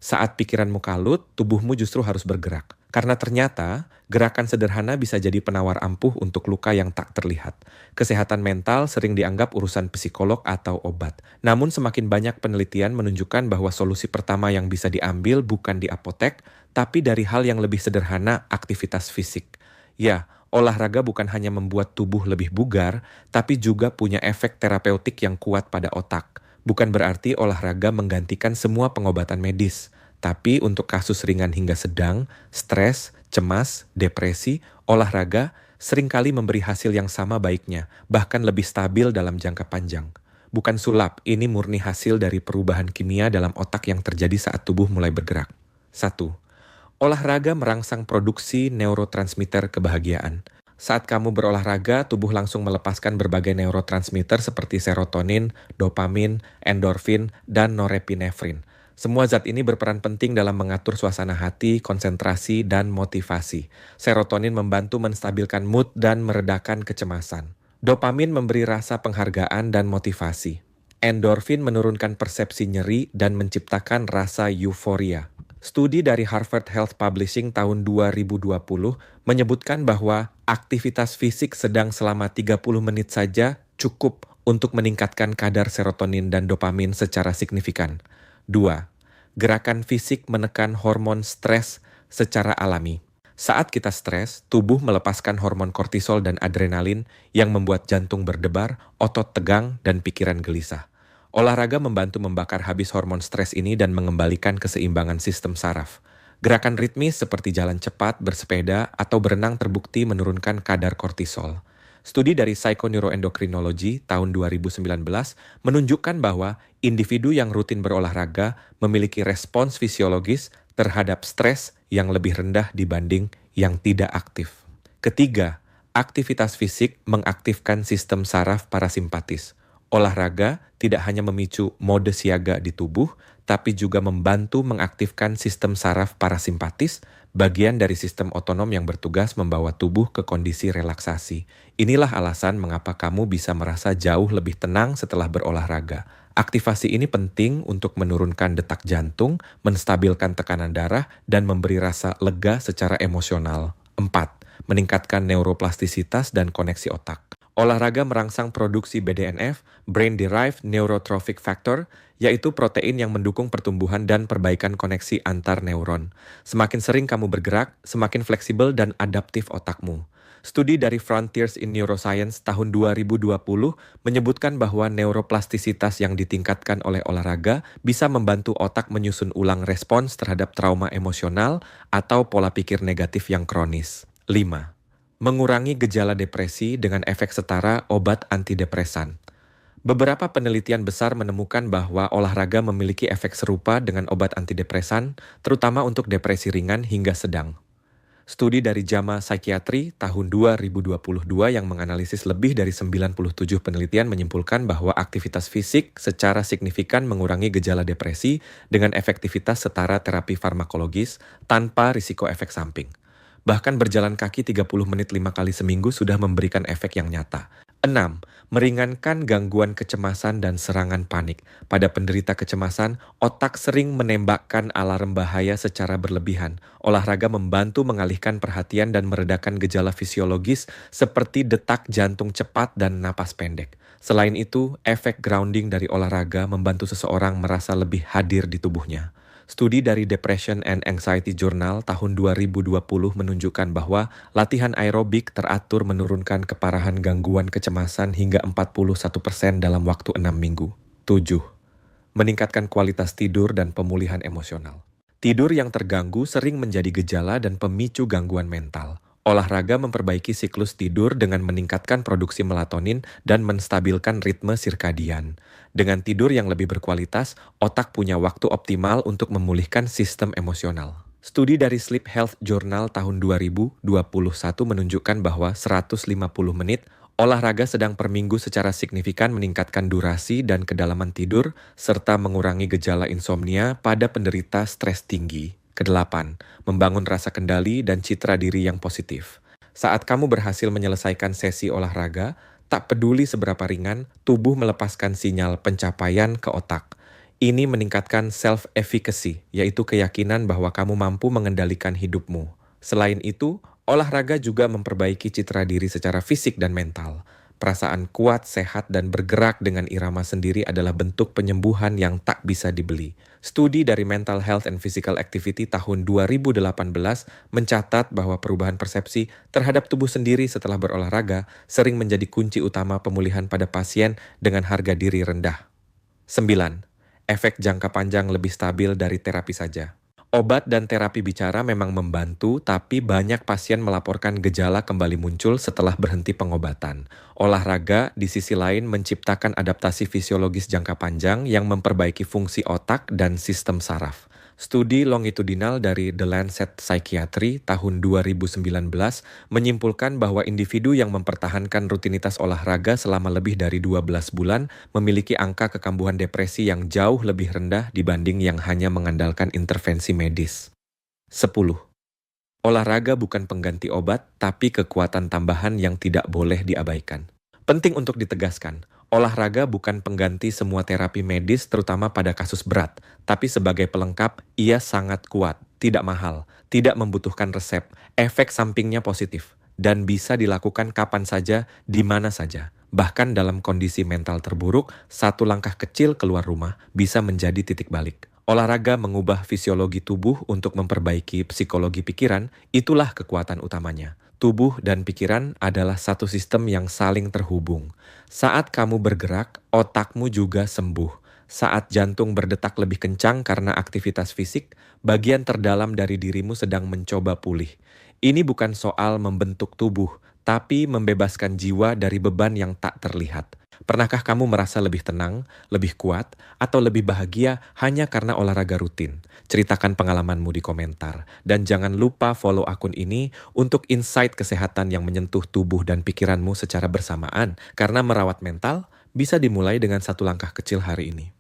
Saat pikiranmu kalut, tubuhmu justru harus bergerak. Karena ternyata, gerakan sederhana bisa jadi penawar ampuh untuk luka yang tak terlihat. Kesehatan mental sering dianggap urusan psikolog atau obat. Namun semakin banyak penelitian menunjukkan bahwa solusi pertama yang bisa diambil bukan di apotek, tapi dari hal yang lebih sederhana, aktivitas fisik. Ya, olahraga bukan hanya membuat tubuh lebih bugar, tapi juga punya efek terapeutik yang kuat pada otak. Bukan berarti olahraga menggantikan semua pengobatan medis. Tapi untuk kasus ringan hingga sedang, stres, cemas, depresi, olahraga seringkali memberi hasil yang sama baiknya, bahkan lebih stabil dalam jangka panjang. Bukan sulap, ini murni hasil dari perubahan kimia dalam otak yang terjadi saat tubuh mulai bergerak. 1. Olahraga merangsang produksi neurotransmitter kebahagiaan. Saat kamu berolahraga, tubuh langsung melepaskan berbagai neurotransmitter seperti serotonin, dopamin, endorfin, dan norepinefrin. Semua zat ini berperan penting dalam mengatur suasana hati, konsentrasi, dan motivasi. Serotonin membantu menstabilkan mood dan meredakan kecemasan. Dopamin memberi rasa penghargaan dan motivasi. Endorfin menurunkan persepsi nyeri dan menciptakan rasa euforia. Studi dari Harvard Health Publishing tahun 2020 menyebutkan bahwa aktivitas fisik sedang selama 30 menit saja cukup untuk meningkatkan kadar serotonin dan dopamin secara signifikan. 2. Gerakan fisik menekan hormon stres secara alami. Saat kita stres, tubuh melepaskan hormon kortisol dan adrenalin yang membuat jantung berdebar, otot tegang, dan pikiran gelisah. Olahraga membantu membakar habis hormon stres ini dan mengembalikan keseimbangan sistem saraf. Gerakan ritmis seperti jalan cepat, bersepeda, atau berenang terbukti menurunkan kadar kortisol. Studi dari Psychoneuroendocrinology tahun 2019 menunjukkan bahwa individu yang rutin berolahraga memiliki respons fisiologis terhadap stres yang lebih rendah dibanding yang tidak aktif. Ketiga, aktivitas fisik mengaktifkan sistem saraf parasimpatis. Olahraga tidak hanya memicu mode siaga di tubuh, tapi juga membantu mengaktifkan sistem saraf parasimpatis, bagian dari sistem otonom yang bertugas membawa tubuh ke kondisi relaksasi. Inilah alasan mengapa kamu bisa merasa jauh lebih tenang setelah berolahraga. Aktivasi ini penting untuk menurunkan detak jantung, menstabilkan tekanan darah, dan memberi rasa lega secara emosional. 4. Meningkatkan neuroplastisitas dan koneksi otak. Olahraga merangsang produksi BDNF, Brain Derived Neurotrophic Factor, yaitu protein yang mendukung pertumbuhan dan perbaikan koneksi antar neuron. Semakin sering kamu bergerak, semakin fleksibel dan adaptif otakmu. Studi dari Frontiers in Neuroscience tahun 2020 menyebutkan bahwa neuroplastisitas yang ditingkatkan oleh olahraga bisa membantu otak menyusun ulang respons terhadap trauma emosional atau pola pikir negatif yang kronis. 5. Mengurangi gejala depresi dengan efek setara obat antidepresan. Beberapa penelitian besar menemukan bahwa olahraga memiliki efek serupa dengan obat antidepresan, terutama untuk depresi ringan hingga sedang. Studi dari JAMA Psychiatry tahun 2022 yang menganalisis lebih dari 97 penelitian menyimpulkan bahwa aktivitas fisik secara signifikan mengurangi gejala depresi dengan efektivitas setara terapi farmakologis tanpa risiko efek samping. Bahkan berjalan kaki 30 menit 5 kali seminggu sudah memberikan efek yang nyata. 6. Meringankan gangguan kecemasan dan serangan panik. Pada penderita kecemasan, otak sering menembakkan alarm bahaya secara berlebihan. Olahraga membantu mengalihkan perhatian dan meredakan gejala fisiologis seperti detak jantung cepat dan napas pendek. Selain itu, efek grounding dari olahraga membantu seseorang merasa lebih hadir di tubuhnya. Studi dari Depression and Anxiety Journal tahun 2020 menunjukkan bahwa latihan aerobik teratur menurunkan keparahan gangguan kecemasan hingga 41% dalam waktu 6 minggu. 7. Meningkatkan kualitas tidur dan pemulihan emosional. Tidur yang terganggu sering menjadi gejala dan pemicu gangguan mental. Olahraga memperbaiki siklus tidur dengan meningkatkan produksi melatonin dan menstabilkan ritme sirkadian. Dengan tidur yang lebih berkualitas, otak punya waktu optimal untuk memulihkan sistem emosional. Studi dari Sleep Health Journal tahun 2021 menunjukkan bahwa 150 menit olahraga sedang per minggu secara signifikan meningkatkan durasi dan kedalaman tidur serta mengurangi gejala insomnia pada penderita stres tinggi. Kedelapan, membangun rasa kendali dan citra diri yang positif. Saat kamu berhasil menyelesaikan sesi olahraga, tak peduli seberapa ringan, tubuh melepaskan sinyal pencapaian ke otak. Ini meningkatkan self-efficacy, yaitu keyakinan bahwa kamu mampu mengendalikan hidupmu. Selain itu, olahraga juga memperbaiki citra diri secara fisik dan mental. Perasaan kuat, sehat, dan bergerak dengan irama sendiri adalah bentuk penyembuhan yang tak bisa dibeli. Studi dari Mental Health and Physical Activity tahun 2018 mencatat bahwa perubahan persepsi terhadap tubuh sendiri setelah berolahraga sering menjadi kunci utama pemulihan pada pasien dengan harga diri rendah. 9. Efek jangka panjang lebih stabil dari terapi saja. Obat dan terapi bicara memang membantu, tapi banyak pasien melaporkan gejala kembali muncul setelah berhenti pengobatan. Olahraga, di sisi lain, menciptakan adaptasi fisiologis jangka panjang yang memperbaiki fungsi otak dan sistem saraf. Studi longitudinal dari The Lancet Psychiatry tahun 2019 menyimpulkan bahwa individu yang mempertahankan rutinitas olahraga selama lebih dari 12 bulan memiliki angka kekambuhan depresi yang jauh lebih rendah dibanding yang hanya mengandalkan intervensi medis. 10. Olahraga bukan pengganti obat, tapi kekuatan tambahan yang tidak boleh diabaikan. Penting untuk ditegaskan, olahraga bukan pengganti semua terapi medis terutama pada kasus berat, tapi sebagai pelengkap, ia sangat kuat, tidak mahal, tidak membutuhkan resep, efek sampingnya positif, dan bisa dilakukan kapan saja, di mana saja. Bahkan dalam kondisi mental terburuk, satu langkah kecil keluar rumah bisa menjadi titik balik. Olahraga mengubah fisiologi tubuh untuk memperbaiki psikologi pikiran, itulah kekuatan utamanya. Tubuh dan pikiran adalah satu sistem yang saling terhubung. Saat kamu bergerak, otakmu juga sembuh. Saat jantung berdetak lebih kencang karena aktivitas fisik, bagian terdalam dari dirimu sedang mencoba pulih. Ini bukan soal membentuk tubuh, tapi membebaskan jiwa dari beban yang tak terlihat. Pernahkah kamu merasa lebih tenang, lebih kuat, atau lebih bahagia hanya karena olahraga rutin? Ceritakan pengalamanmu di komentar. Dan jangan lupa follow akun ini untuk insight kesehatan yang menyentuh tubuh dan pikiranmu secara bersamaan. Karena merawat mental bisa dimulai dengan satu langkah kecil hari ini.